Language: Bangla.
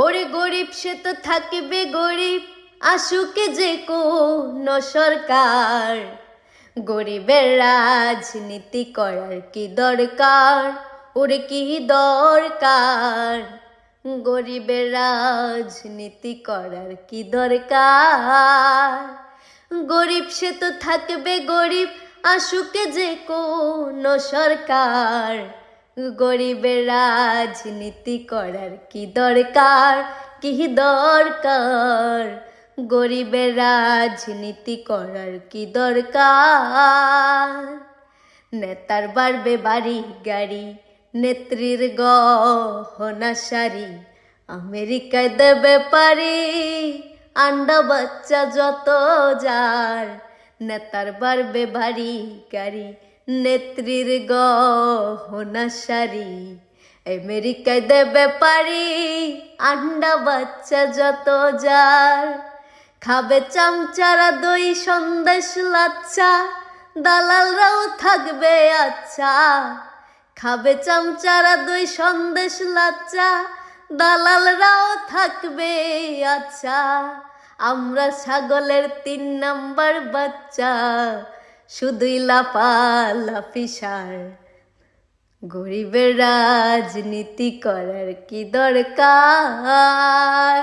ওরে গরিব সে তো থাকবে গরিব, আসুক যে কোন সরকার। গরিবের রাজনীতি করার কি দরকার, ওরে কি দরকার। গরিবের রাজনীতি করার কি দরকার। গরিব সে তো থাকবে গরিব, আসুক যে কোন সরকার। গরিবের রাজনীতি করার কি দরকার, কি দরকার। গরিবের রাজনীতি করার কি দরকার। নেতার বাড়বে বাড়ি গাড়ি, নেত্রীর গহনা শাড়ি, আমেরিকায় দেবে পারি আন্ডা বাচ্চা যত যার। নেতার বাড়বে বাড়ি গাড়ি, নেত্রীর গহনা শাড়ি, আমেরিকায় দেবে পারি আন্ডা বাচ্চা যত যার। খাবে চামচারা দই সন্দেশ লাচ্চা, দালালরাও থাকবে আচ্ছা। খাবে চামচারা দই সন্দেশ লাচ্চা, দালালরাও থাকবে আচ্ছা। আমরা ছাগলের 3 নাম্বার বাচ্চা, শুধুই লাফালাফি সার। গরিবের রাজনীতি করার কি দরকার।